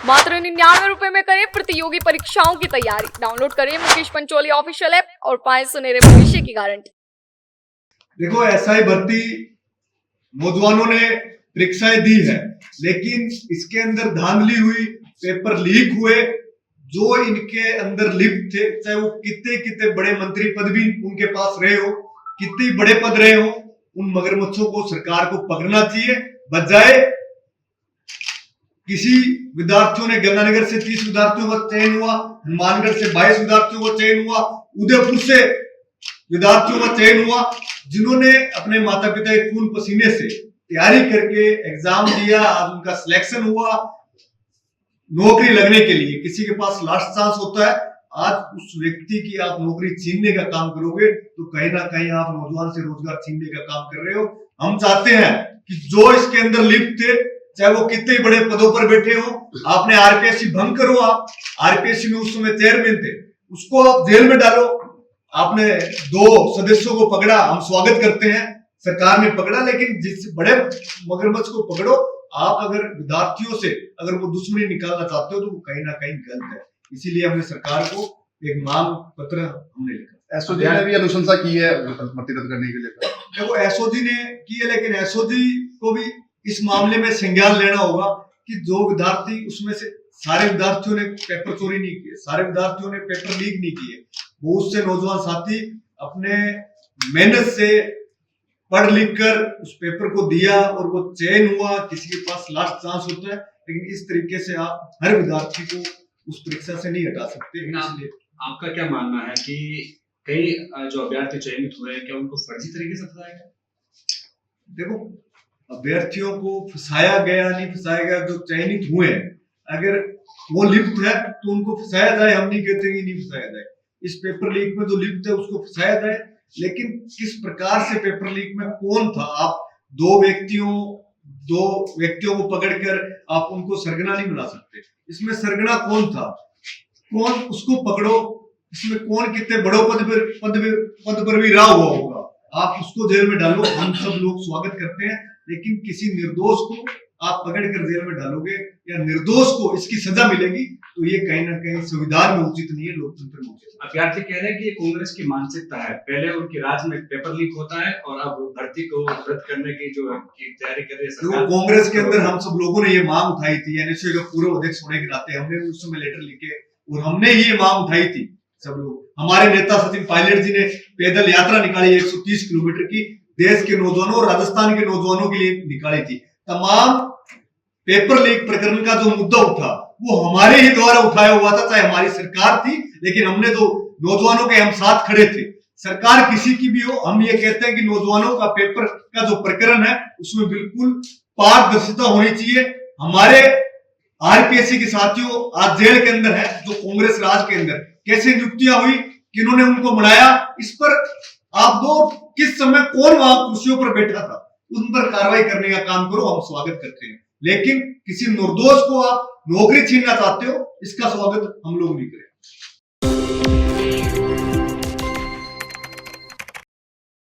मात्र 99 रुपए में करें प्रतियोगी परीक्षाओं की तैयारी। डाउनलोड करें मुकेश पंचोली ऑफिशियल ऐप और पाएं सुनहरे भविष्य की गारंटी। देखो, एसआई भर्ती नौजवानों ने परीक्षाएं दी है, लेकिन इसके अंदर धांधली हुई, पेपर लीक हुए। जो इनके अंदर लिप्त थे, चाहे वो कितने बड़े मंत्री पद भी उनके पास रहे हो, कितने बड़े पद रहे हो, उन मगरमच्छों को सरकार को पकड़ना चाहिए। बजाय किसी विद्यार्थियों ने गंगानगर से 30 विद्यार्थियों का चयन हुआ, हनुमानगढ़ से 22 विद्यार्थियों का चयन हुआ, उदयपुर से विद्यार्थियों का चयन हुआ, जिन्होंने अपने माता पिता के खून पसीने से तैयारी करके एग्जाम दिया। आज उनका सिलेक्शन हुआ नौकरी लगने के लिए। किसी के पास लास्ट चांस होता है। आज उस व्यक्ति की आप नौकरी छीनने का काम करोगे तो कहीं ना कहीं आप नौजवान से रोजगार छीनने का काम कर रहे हो। हम चाहते हैं कि जो इसके अंदर लिप्त थे, चाहे वो कितने बड़े पदों पर बैठे हो, आपने आरपीएससी भंग करो। आप आरपीएससी में उस समय चेयरमैन थे, उसको आप जेल में डालो। आपने 2 सदस्यों को पकड़ा, हम स्वागत करते हैं, सरकार ने पकड़ा, लेकिन जिस बड़े मगरमच्छ को पकड़ो। आप अगर विद्यार्थियों से अगर वो दुश्मनी निकालना चाहते हो तो वो कहीं ना कहीं गलत है। इसीलिए हमने सरकार को एक मांग पत्र हमने लिखा। एसओजी ने भी अनुशंसा की है भर्ती रद्द करने के लिए। देखो, एसओजी ने की है, लेकिन एसओजी को भी इस मामले में संज्ञान लेना होगा कि जो विद्यार्थी, उसमें से सारे विद्यार्थियों ने पेपर चोरी नहीं किए, सारे विद्यार्थियों ने पेपर लीक नहीं किए। बहुत से नौजवान साथी अपने मेहनत से पढ़ लिख कर उस पेपर को दिया और वो चयन हुआ। किसी के पास लास्ट चांस होता है, लेकिन इस तरीके से आप हर विद्यार्थी को उस परीक्षा से नहीं हटा सकते। इसलिए आपका क्या मानना है कि कई जो अभ्यर्थी चयनित हुए हैं, क्या उनको फर्जी तरीके से फंसाया गया? देखो, अभ्यर्थियों को फंसाया गया नहीं फंसाया गया, जो चयनित हुए हैं अगर वो लिप्त है तो उनको फंसाया जाए। हम नहीं कहते कि नहीं फंसाया जाए। इस पेपर लीक में जो लिप्त है उसको फंसाया जाए, लेकिन किस प्रकार से पेपर लीक में कौन था? आप दो व्यक्तियों को पकड़कर आप उनको सरगना नहीं बना सकते। इसमें सरगना कौन था, कौन, उसको पकड़ो। इसमें कौन कितने बड़ों पद पर भी रहा हुआ होगा, आप उसको जेल में डालो। हम सब लोग स्वागत करते हैं, लेकिन किसी निर्दोष को आप पकड़कर जेल में डालोगे या निर्दोष को इसकी सजा मिलेगी तो ये कहीं ना कहीं संविधान में उचित नहीं है, लोकतंत्र में उचित है। अभ्यर्थी कह रहे हैं कि ये कांग्रेस की मानसिकता है। पहले उनके राज्य में पेपर लीक होता है और अब भर्ती को रद्द करने की जो तैयारी कर रही है सरकार। तो कांग्रेस के अंदर हम सब लोगों ने ये मांग उठाई थी। एनएसयू का पूर्व अध्यक्ष होने के नाते हमने उस समय लेटर लिखे और हमने ये मांग उठाई थी। सब लोग, हमारे नेता सचिन पायलट जी ने पैदल यात्रा निकाली 130 किलोमीटर की, देश के नौजवानों और राजस्थान के नौजवानों के लिए निकाली थी। तमाम पेपर लीक प्रकरण का जो मुद्दा उठा वो हमारे ही द्वारा उठाया हुआ था, चाहे हमारी सरकार थी, लेकिन हमने जो नौजवानों के हम साथ खड़े थे। सरकार किसी की भी हो, हम ये कहते हैं कि नौजवानों का पेपर का जो प्रकरण है उसमें बिल्कुल पारदर्शिता होनी चाहिए। हमारे आरपीएससी के साथियों आज जेल के अंदर है, जो कांग्रेस राज के अंदर कैसे नियुक्तियां हुई, किन्होंने उनको बनाया, इस पर आप दो किस समय कौन वहां कुर्सियों पर बैठा था, उन पर कार्रवाई करने का काम करो। हम स्वागत करते हैं, लेकिन किसी निर्दोष को आप नौकरी छीनना चाहते हो, इसका स्वागत हम लोग नहीं करें।